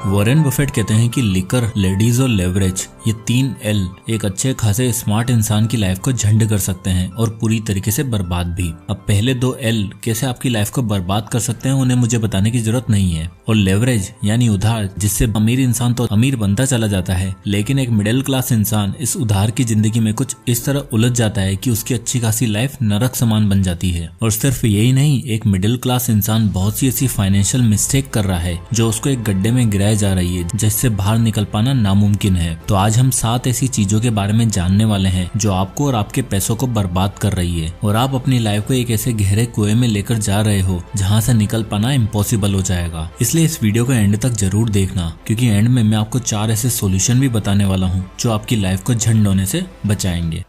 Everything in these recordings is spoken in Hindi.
वॉरेन बफेट कहते हैं कि लिकर, लेडीज और लेवरेज, ये 3 L एक अच्छे खासे स्मार्ट इंसान की लाइफ को झंड कर सकते हैं और पूरी तरीके से बर्बाद भी। अब पहले 2 L कैसे आपकी लाइफ को बर्बाद कर सकते हैं उन्हें मुझे बताने की जरूरत नहीं है। और लेवरेज यानी उधार, जिससे अमीर इंसान तो अमीर बनता चला जाता है, लेकिन एक मिडिल क्लास इंसान इस उधार की जिंदगी में कुछ इस तरह उलझ जाता है कि उसकी अच्छी खासी लाइफ नरक समान बन जाती है। और सिर्फ यही नहीं, एक मिडिल क्लास इंसान बहुत सी ऐसी फाइनेंशियल मिस्टेक कर रहा है जो उसको एक गड्ढे में गिराया जा रही है, जिससे बाहर निकल पाना नामुमकिन है। तो आज हम 7 ऐसी चीजों के बारे में जानने वाले हैं जो आपको और आपके पैसों को बर्बाद कर रही है, और आप अपनी लाइफ को एक ऐसे गहरे कुएं में लेकर जा रहे हो जहां से निकल पाना इम्पॉसिबल हो जाएगा। इसलिए इस वीडियो को एंड तक जरूर देखना, क्योंकि एंड में मैं आपको 4 ऐसे सॉल्यूशन भी बताने वाला हूँ जो आपकी लाइफ को झंड होने से बचाएंगे।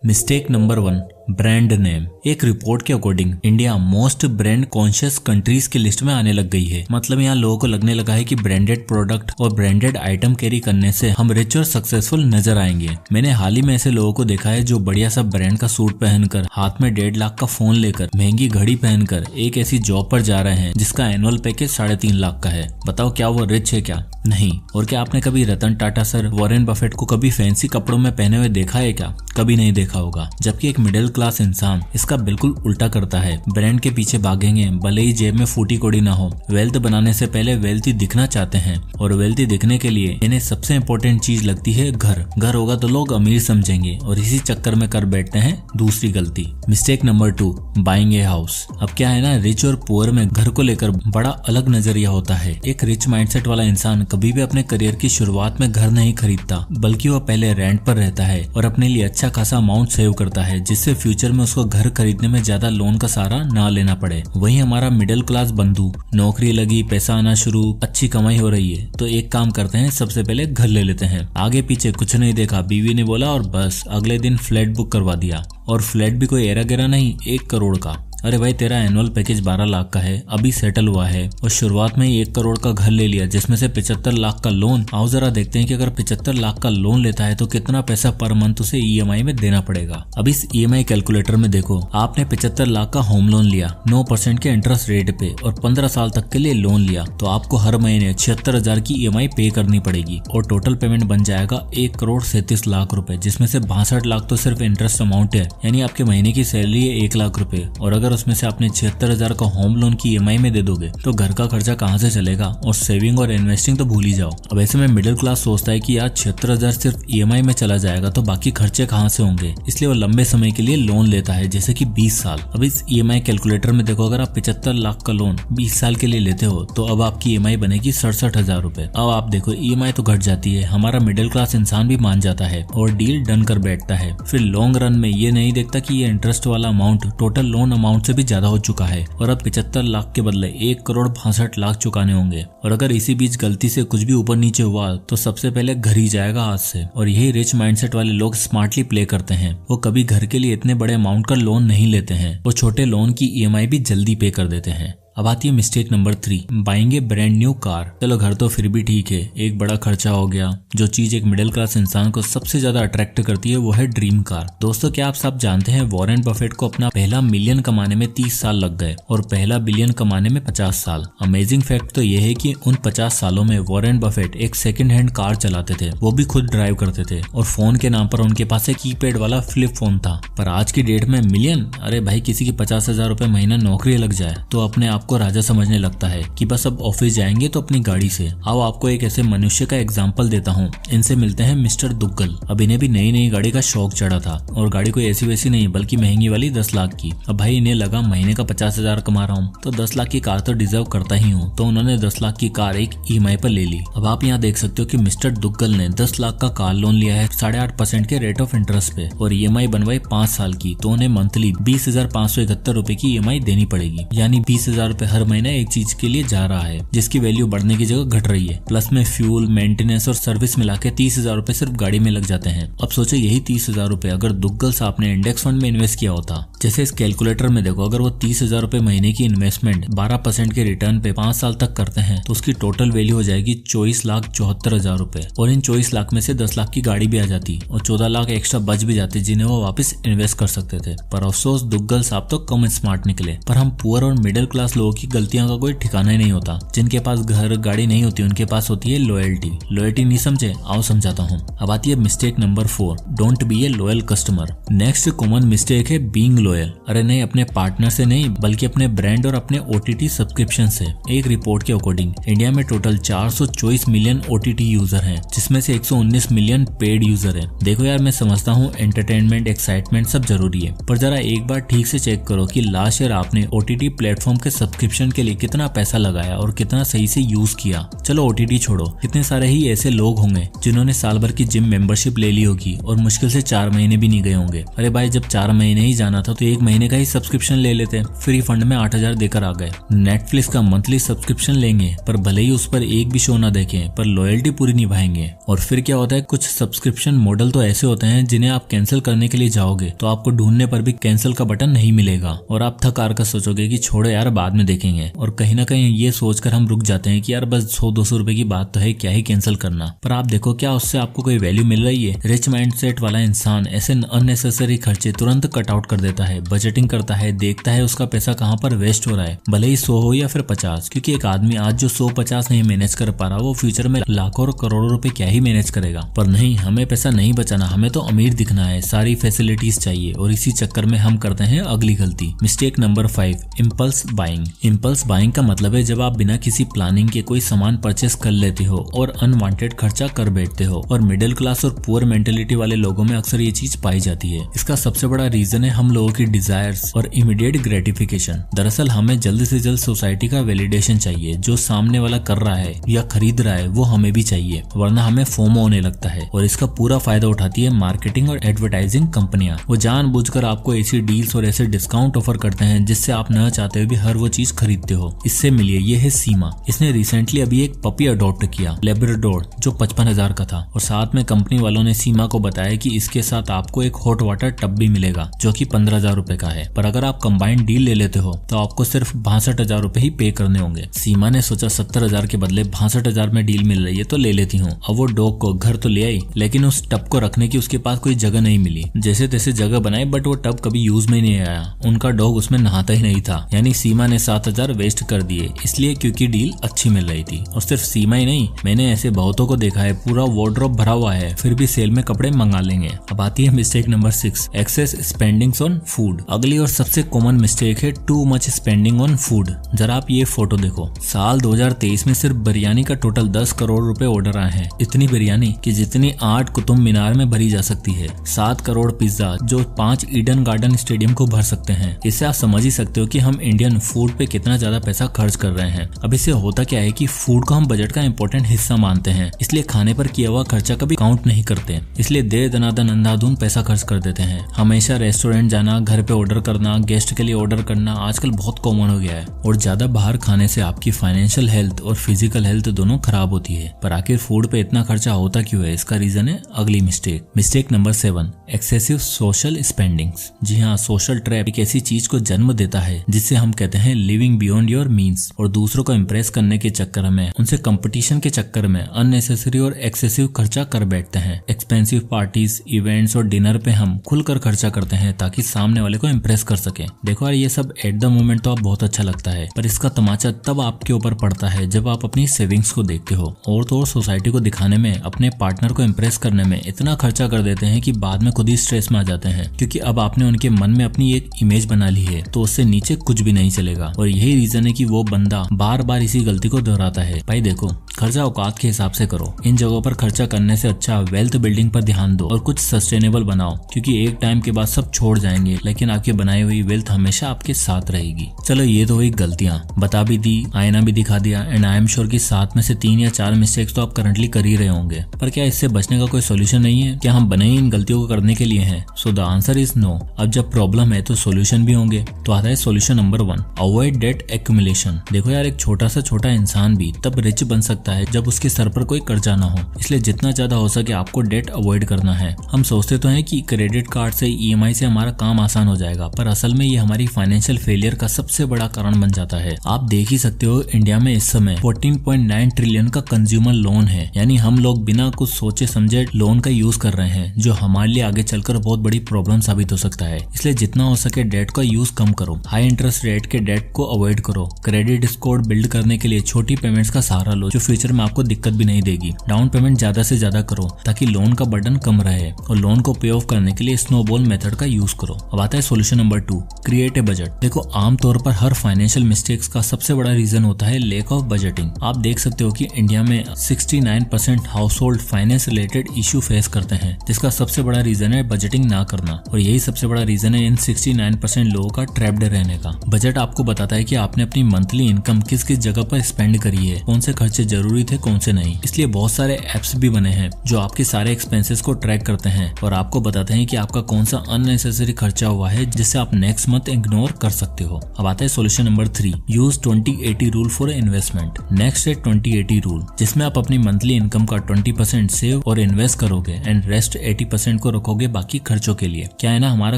Mistake number 1, brand name. एक रिपोर्ट के according India most brand conscious countries की लिस्ट में आने लग गई है। मतलब यहाँ लोगों को लगने लगा है कि ब्रांडेड प्रोडक्ट और ब्रांडेड आइटम कैरी करने से हम रिच और सक्सेसफुल नजर आएंगे। मैंने हाल ही में ऐसे लोगों को देखा है जो बढ़िया सा ब्रांड का सूट पहनकर, हाथ में 1.5 लाख का फोन लेकर, महंगी घड़ी पहनकर एक ऐसी जॉब पर जा रहे हैं जिसका एनुअल पैकेज 3.5 लाख का है। बताओ क्या वो रिच है क्या? नहीं। और क्या आपने कभी Ratan Tata sir, Warren Buffett को कभी फैंसी कपड़ों में पहने हुए देखा है क्या? कभी नहीं देखा होगा। जबकि एक मिडिल क्लास इंसान इसका बिल्कुल उल्टा करता है। ब्रांड के पीछे भागेंगे भले ही जेब में फूटी कोड़ी ना हो। वेल्थ बनाने से पहले वेल्थी दिखना चाहते हैं, और वेल्थी दिखने के लिए इन्हें सबसे इम्पोर्टेंट चीज लगती है घर होगा तो लोग अमीर समझेंगे, और इसी चक्कर में कर बैठते हैं दूसरी गलती। Mistake number 2, buying a house. अब क्या है ना, रिच और पुअर में घर को लेकर बड़ा अलग नजरिया होता है। एक रिच माइंडसेट वाला इंसान कभी भी अपने करियर की शुरुआत में घर नहीं खरीदता, बल्कि वो पहले रेंट पर रहता है और अपने लिए अच्छा खासा अमाउंट सेव करता है, जिससे फ्यूचर में उसको घर खरीदने में ज्यादा लोन का सहारा ना लेना पड़े। वहीं हमारा मिडिल क्लास बंधु, नौकरी लगी, पैसा आना शुरू, अच्छी कमाई हो रही है, तो एक काम करते हैं, सबसे पहले घर ले लेते हैं। आगे पीछे कुछ नहीं देखा, बीवी ने बोला और बस अगले दिन फ्लैट बुक करवा दिया। और फ्लैट भी कोई एरा गिरा नहीं, 1 करोड़ का। अरे भाई, तेरा एनुअल पैकेज 12 लाख का है, अभी सेटल हुआ है और शुरुआत में ही 1 करोड़ का घर ले लिया, जिसमें से 75 लाख का लोन। आओ जरा देखते हैं कि अगर 75 लाख का लोन लेता है तो कितना पैसा पर मंथ उसे EMI में देना पड़ेगा। अब इस EMI कैलकुलेटर में देखो, आपने 75 लाख का होम लोन लिया 9% के इंटरेस्ट रेट पे और 15 साल तक के लिए लोन लिया, तो आपको हर महीने 76,000 की EMI पे करनी पड़ेगी और टोटल पेमेंट बन जाएगा 1,37,00,000 रुपए, जिसमें से 62 लाख तो सिर्फ इंटरेस्ट अमाउंट है, यानी आपके महीने की सैलरी है 1 लाख रुपए। और अगर उसमें से आपने 76,000 का होम लोन की EMI में दे दोगे तो घर का खर्चा कहाँ से चलेगा, और सेविंग और इन्वेस्टिंग तो भूल ही जाओ। अब ऐसे में मिडिल क्लास सोचता है कि यार 76,000 सिर्फ EMI में चला जाएगा तो बाकी खर्चे कहाँ से होंगे, इसलिए वो लंबे समय के लिए लोन लेता है, जैसे कि 20 साल। अब इस EMI कैलकुलेटर में देखो, अगर आप 75 लाख का लोन 20 साल के लिए लेते हो तो अब आपकी EMI बनेगी 67,000 रुपए। अब आप देखो, EMI तो घट जाती है, हमारा मिडिल क्लास इंसान भी मान जाता है और डील डन कर बैठता है। फिर लॉन्ग रन में ये नहीं देखता कि ये इंटरेस्ट वाला अमाउंट टोटल लोन अमाउंट से भी ज्यादा हो चुका है और अब 75 लाख के बदले 1,62,00,000 चुकाने होंगे। और अगर इसी बीच गलती से कुछ भी ऊपर नीचे हुआ तो सबसे पहले घर ही जाएगा हाथ से। और यही रिच माइंडसेट वाले लोग स्मार्टली प्ले करते हैं, वो कभी घर के लिए इतने बड़े अमाउंट का लोन नहीं लेते हैं, वो छोटे लोन की EMI भी जल्दी पे कर देते हैं। अब आती है मिस्टेक नंबर 3, बाइंग ए ब्रांड न्यू कार। चलो घर तो फिर भी ठीक है, एक बड़ा खर्चा हो गया। जो चीज एक मिडिल क्लास इंसान को सबसे ज्यादा अट्रैक्ट करती है वो है ड्रीम कार। दोस्तों, क्या आप सब जानते हैं वॉरेन बफेट को अपना पहला मिलियन कमाने में 30 साल लग गए और पहला बिलियन कमाने में 50 साल। अमेजिंग फैक्ट तो यह है कि उन 50 सालों में वॉरेन बफेट एक सेकंड हैंड कार चलाते थे, वो भी खुद ड्राइव करते थे, और फोन के नाम पर उनके पास एक कीपैड वाला फ्लिप फोन था। पर आज की डेट में मिलियन, अरे भाई, किसी की 50,000 रुपए महीना नौकरी लग जाए तो अपने आप को राजा समझने लगता है कि बस अब ऑफिस जाएंगे तो अपनी गाड़ी से। आओ आपको एक ऐसे मनुष्य का एग्जांपल देता हूँ। इनसे मिलते हैं मिस्टर दुग्गल। अब इन्हें भी नई नई गाड़ी का शौक चढ़ा था, और गाड़ी कोई ऐसी वैसी नहीं बल्कि महंगी वाली 10 लाख की। अब भाई इन्हें लगा महीने का 50,000 कमा रहा हूँ तो 10 लाख की कार तो डिजर्व करता ही हूँ, तो उन्होंने 10 लाख की कार एक EMI पर ले ली। अब आप यहाँ देख सकते हो कि मिस्टर दुग्गल ने 10 लाख का कार लोन लिया है 8.5% के रेट ऑफ इंटरेस्ट पे, और EMI बनवाई 5 साल की, तो उन्हें मंथली 20,571 रुपए की EMI देनी पड़ेगी। यानी 20,000 रुपए हर महीने एक चीज के लिए जा रहा है, जिसकी वैल्यू बढ़ने की जगह घट रही है। प्लस में फ्यूल, मेंटेनेंस और सर्विस मिला के 30,000 रुपए सिर्फ गाड़ी में लग जाते हैं। अब सोचो, यही 30,000 रुपए अगर दुग्गल साहब ने इंडेक्स फंड में इन्वेस्ट किया होता, जैसे इस कैलकुलेटर में देखो, अगर वो 30,000 रुपए महीने की इन्वेस्टमेंट 12% के रिटर्न पे 5 साल तक करते हैं तो उसकी टोटल वैल्यू हो जाएगी 24,74,000 रुपए। और इन 24 लाख में से 10 लाख की गाड़ी भी आ जाती और 14 लाख एक्स्ट्रा बच भी जाते, जिन्हें वो वापस इन्वेस्ट कर सकते थे। पर अफसोस दुग्गल साहब तो कम स्मार्ट निकले। पर हम पुअर और मिडिल क्लास लोग लोगों की गलतियों का कोई ठिकाना ही नहीं होता। जिनके पास घर गाड़ी नहीं होती उनके पास होती है लॉयल्टी। लॉयल्टी नहीं समझे? आओ समझाता हूँ। अब आती है mistake number 4, don't be A loyal customer. Next common mistake है बीइंग लॉयल। अरे नहीं, अपने पार्टनर से नहीं बल्कि अपने ब्रांड और अपने OTT सब्सक्रिप्शन से। एक रिपोर्ट के अकॉर्डिंग इंडिया में टोटल 424 मिलियन OTT यूजर हैं, जिसमें से 119 मिलियन पेड यूजर हैं। देखो यार, मैं समझता हूँ एंटरटेनमेंट, एक्साइटमेंट सब जरूरी है, पर जरा एक बार ठीक से चेक करो कि लास्ट ईयर आपने OTT प्लेटफॉर्म के सब्सक्रिप्शन के लिए कितना पैसा लगाया और कितना सही से यूज किया। चलो OTT छोड़ो, कितने सारे ही ऐसे लोग होंगे जिन्होंने साल भर की जिम मेंबरशिप ले ली होगी और मुश्किल से 4 महीने भी नहीं गए होंगे। अरे भाई, जब 4 महीने ही जाना था तो 1 महीने का ही सब्सक्रिप्शन ले लेते, फ्री फंड में 8,000 देकर आ गए। नेटफ्लिक्स का मंथली सब्सक्रिप्शन लेंगे पर भले ही उस पर एक भी शो ना देखें, पर लॉयल्टी पूरी निभाएंगे। और फिर क्या होता है, कुछ सब्सक्रिप्शन मॉडल तो ऐसे होते हैं जिन्हें आप कैंसिल करने के लिए जाओगे तो आपको ढूंढने पर भी कैंसिल का बटन नहीं मिलेगा और आप थक हार कर सोचोगे कि छोड़ो यार बाद में देखेंगे। और कहीं ना कहीं ये सोचकर हम रुक जाते हैं कि यार बस 100-200 रुपए की बात तो है, क्या ही कैंसिल करना। पर आप देखो, क्या उससे आपको कोई वैल्यू मिल रही है? रिच माइंडसेट वाला इंसान ऐसे अननेसेसरी खर्चे तुरंत कट आउट कर देता है, बजटिंग करता है, देखता है उसका पैसा कहाँ पर वेस्ट हो रहा है, भले ही 100 हो या फिर 50। क्योंकि एक आदमी आज जो 100-50 नहीं मैनेज कर पा रहा, वो फ्यूचर में लाखों और करोड़ों रुपए क्या ही मैनेज करेगा। पर नहीं, हमें पैसा नहीं बचाना, हमें तो अमीर दिखना है, सारी फैसिलिटीज चाहिए, और इसी चक्कर में हम करते हैं अगली गलती। Mistake number 5, impulse buying. Impulse buying का मतलब है जब आप बिना किसी प्लानिंग के कोई सामान परचेस कर लेते हो और अनवांटेड खर्चा कर बैठते हो। और मिडिल क्लास और पुअर मेंटेलिटी वाले लोगों में अक्सर ये चीज पाई जाती है। इसका सबसे बड़ा रीजन है हम लोगों की डिजायर्स और इमीडिएट ग्रेटिफिकेशन। दरअसल हमें जल्द से जल्द सोसाइटी का वैलिडेशन चाहिए। जो सामने वाला कर रहा है या खरीद रहा है वो हमें भी चाहिए, वरना हमें फोमो होने लगता है। और इसका पूरा फायदा उठाती है मार्केटिंग और एडवर्टाइजिंग कंपनियां। वो जानबूझकर आपको ऐसी डील्स और ऐसे डिस्काउंट ऑफर करते हैं जिससे आप न चाहते हुए भी हर वो चीज खरीदते हो। इससे मिलिए, ये है सीमा। इसने रिसेंटली अभी एक पपी अडॉप्ट किया, लेब्राडोर, जो 55,000 का था। और साथ में कंपनी वालों ने सीमा को बताया कि इसके साथ आपको एक हॉट वाटर टब भी मिलेगा जो कि 15,000 रुपए का है। पर अगर आप कंबाइंड डील ले लेते हो तो आपको सिर्फ 62,000 रुपए ही पे करने होंगे। सीमा ने सोचा 70,000 के बदले 62,000 में डील मिल रही है तो ले लेती हूँ। अब वो डॉग को घर तो ले आई, लेकिन उस टब को रखने की उसके पास कोई जगह नहीं मिली। जैसे तैसे जगह बनाई, बट वो टब कभी यूज में नहीं आया। उनका डॉग उसमें नहाता ही नहीं था। यानी सीमा ने 7,000 वेस्ट कर दिए, इसलिए क्योंकि डील अच्छी मिल रही थी। और सिर्फ सीमा ही नहीं, मैंने ऐसे बहुतों को देखा है, पूरा वार्डरोब भरा हुआ है, फिर भी सेल में कपड़े मंगा लेंगे। अब आती है mistake number 6, excess spendings on food. अगली और सबसे कॉमन मिस्टेक है too much spending on food. जरा आप ये फोटो देखो, साल 2023 में सिर्फ बिरयानी का टोटल 10 करोड़ रुपए ऑर्डर आए हैं। इतनी बिरयानी कि जितनी 8 कुतुब मीनार में भरी जा सकती है, 7 करोड़ पिज्जा जो 5 ईडन गार्डन स्टेडियम को भर सकते हैं। इससे आप समझ ही सकते हो कि हम इंडियन फूड पे कितना ज्यादा पैसा खर्च कर रहे हैं। अब इससे होता क्या है कि फूड को हम बजट का इंपॉर्टेंट हिस्सा मानते हैं, इसलिए खाने पर किया हुआ खर्चा कभी काउंट नहीं करते। इसलिए दे दनादन अंधाधुन पैसा खर्च कर देते हैं। हमेशा रेस्टोरेंट जाना, घर पे ऑर्डर करना, गेस्ट के लिए ऑर्डर करना आजकल बहुत कॉमन हो गया है। और ज्यादा बाहर खाने से आपकी फाइनेंशियल हेल्थ और फिजिकल हेल्थ दोनों खराब होती है। पर आखिर फूड पे इतना खर्चा होता क्यों है? इसका रीजन है अगली mistake number 7, excessive social spendings. जी हाँ, सोशल ट्रैप एक ऐसी चीज को जन्म देता है जिससे हम कहते हैं लिविंग बियॉन्ड योर मीन्स। और दूसरों को इम्प्रेस करने के चक्कर में, उनसे कंपटीशन के चक्कर में अननेसेसरी और एक्सेसिव खर्चा कर बैठते हैं। एक्सपेंसिव पार्टीज, इवेंट्स और डिनर पे हम खुलकर खर्चा करते हैं ताकि सामने वाले को इम्प्रेस कर सके। देखो यार, ये सब एट द मोमेंट तो आप बहुत अच्छा लगता है, पर इसका तमाचा तब आपके ऊपर पड़ता है जब आप अपनी सेविंग्स को देखते हो। और तो और सोसाइटी को दिखाने में, अपने पार्टनर को इम्प्रेस करने में इतना खर्चा कर देते हैं कि बाद में खुद ही स्ट्रेस में आ जाते हैं, क्योंकि अब आपने उनके मन में अपनी एक इमेज बना ली है तो उससे नीचे कुछ भी नहीं चलेगा। और यही रीजन है कि वो बंदा बार बार इसी गलती को दोहराता है। भाई देखो, खर्चा औकात के हिसाब से करो। इन जगहों पर खर्चा करने से अच्छा वेल्थ बिल्डिंग पर ध्यान दो और कुछ सस्टेनेबल बनाओ, क्योंकि एक टाइम के बाद सब छोड़ जाएंगे, लेकिन आपकी बनाई हुई वेल्थ हमेशा आपके साथ रहेगी। चलो, ये तो हुई गलतियां, बता भी दी, आईना भी दिखा दिया, एंड आई एम श्योर कि 7 में से 3 या 4 मिस्टेक्स तो आप करंटली कर ही रहे होंगे। पर क्या इससे बचने का कोई सोल्यूशन नहीं है? क्या हम बने ही इन गलतियों को करने के लिए हैं? So the answer is no. अब जब प्रॉब्लम है तो सोल्यूशन भी होंगे। तो आता है solution number 1, avoid debt accumulation. देखो यार, एक छोटा सा छोटा इंसान भी तब रिच बन सकता है जब उसके सर पर कोई कर्जा ना हो। इसलिए जितना ज्यादा हो सके आपको डेट अवॉइड करना है। हम सोचते तो हैं कि क्रेडिट कार्ड से, EMI से हमारा काम आसान हो जाएगा, पर असल में ये हमारी फाइनेंशियल फेलियर का सबसे बड़ा कारण बन जाता है। आप देख ही सकते हो, इंडिया में इस समय 14.9 ट्रिलियन का कंज्यूमर लोन है। यानी हम लोग बिना कुछ सोचे समझे लोन का यूज कर रहे हैं, जो हमारे लिए आगे चलकर बहुत बड़ी प्रॉब्लम साबित हो सकता है। इसलिए जितना हो सके डेट का यूज कम करो। हाई इंटरेस्ट रेट के डेट को अवॉइड करो। क्रेडिट स्कोर बिल्ड करने के लिए छोटी पेमेंट्स का सहारा लो जो फ्यूचर में आपको दिक्कत भी नहीं देगी। डाउन पेमेंट ज्यादा से ज्यादा करो ताकि लोन का बर्डन कम रहे और लोन को पे ऑफ करने के लिए स्नोबॉल मेथड का यूज करो। अब आता है solution number 2, create a budget. देखो, आमतौर पर हर फाइनेंशियल मिस्टेक्स का सबसे बड़ा रीजन होता है लैक ऑफ बजटिंग। आप देख सकते हो कि इंडिया में 69% house hold finance related issue face करते हैं, जिसका सबसे बड़ा रीजन है बजटिंग ना करना, और यही सबसे बड़ा रीजन है इन 69% लोगों का ट्रैप्ड रहने का। बजट आपको बताता है कि आपने अपनी मंथली इनकम किस किस जगह पर स्पेंड करी है, कौन से खर्चे जरूरी थे कौन से नहीं। इसलिए बहुत सारे एप्स भी बने हैं जो आपके सारे एक्सपेंसेस को ट्रैक करते हैं और आपको बताते हैं कि आपका कौन सा अननेसेसरी खर्चा हुआ है जिससे आप नेक्स्ट मंथ इग्नोर कर सकते हो। अब आता है solution number 3, use 20-80 rule for investment. Next है 20-80 रूल, जिसमें आप अपनी मंथली इनकम का 20% सेव और इन्वेस्ट करोगे एंड रेस्ट 80% को रखोगे बाकी खर्चों के लिए। क्या है ना, हमारा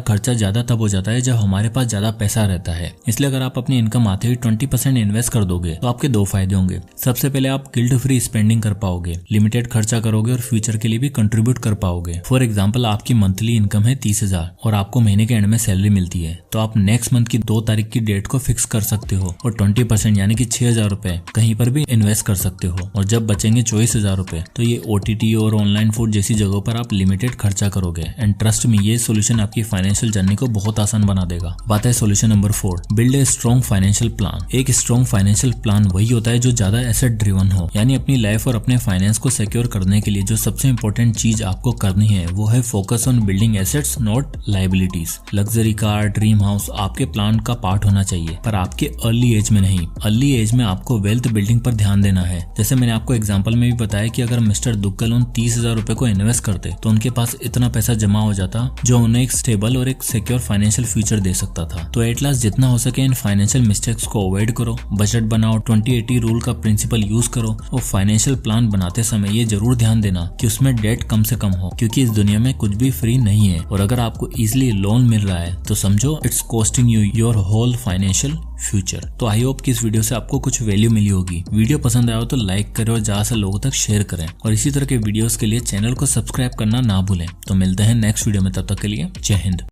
खर्चा ज्यादा तब हो जाता है जब हमारे पास ज्यादा पैसा रहता है। इसलिए अगर आप अपनी इनकम आते ही 20% इन्वेस्ट कर दोगे तो आपके 2 फायदे होंगे। सबसे पहले आप गिल्ट फ्री स्पेंडिंग कर पाओगे, लिमिटेड खर्चा करोगे और फ्यूचर के लिए भी कंट्रीब्यूट कर पाओगे। फॉर एग्जाम्पल, आपकी मंथली इनकम है 30,000 और आपको महीने के एंड में सैलरी मिलती है, तो आप नेक्स्ट मंथ की 2 तारीख की डेट को फिक्स कर सकते हो और 20% यानी कि 6,000 रुपए कहीं पर भी इन्वेस्ट कर सकते हो। और जब बचेंगे 24,000 रुपए तो ये OTT और ऑनलाइन फूड जैसी जगहों पर आप लिमिटेड खर्चा करोगे। एंड ट्रस्ट में, ये सोल्यूशन आपकी फाइनेंशियल जर्नी को बहुत आसान बना देगा। बात है solution number 4, build a strong financial plan. एक स्ट्रॉन्ग फाइनेंशियल प्लान वही होता है जो ज्यादा एसेट ड्रिवन हो, यानी अपनी लाइफ और अपने फाइनेंस को सिक्योर करने के लिए जो सबसे इंपॉर्टेंट चीज आपको करनी है वो है focus on building assets not liabilities. Luxury car, dream house आपके प्लान का पार्ट होना चाहिए, पर आपके अर्ली एज में नहीं। अर्ली एज में आपको वेल्थ बिल्डिंग पर ध्यान देना है। जैसे मैंने आपको एग्जांपल में भी बताया कि अगर मिस्टर दुग्गल उन 30,000 रुपए को इन्वेस्ट करते तो उनके पास इतना पैसा जमा हो जाता जो उन्हें एक स्टेबल और एक सिक्योर फाइनेंशियल फ्यूचर दे सकता था। तो एट लास्ट जितना हो सके इन फाइनेंशियल मिस्टेक्स को अवॉइड करो, बजट बनाओ, 20-80 रूल का प्रिंसिपल यूज करो और फाइनेंशियल प्लान बनाते समय ये जरूर ध्यान देना कि उसमें डेट कम से कम हो, क्योंकि इस दुनिया में कुछ भी फ्री नहीं है और अगर आपको इजीली लोन मिल रहा है तो समझो it's costing you your whole financial future. तो आई होप कि इस वीडियो से आपको कुछ वैल्यू मिली होगी। वीडियो पसंद आया हो तो लाइक करें और ज्यादा से लोगों तक शेयर करें और इसी तरह के वीडियोस के लिए चैनल को सब्सक्राइब करना ना भूलें। तो मिलते हैं नेक्स्ट वीडियो में, तब तक के लिए जय हिंद।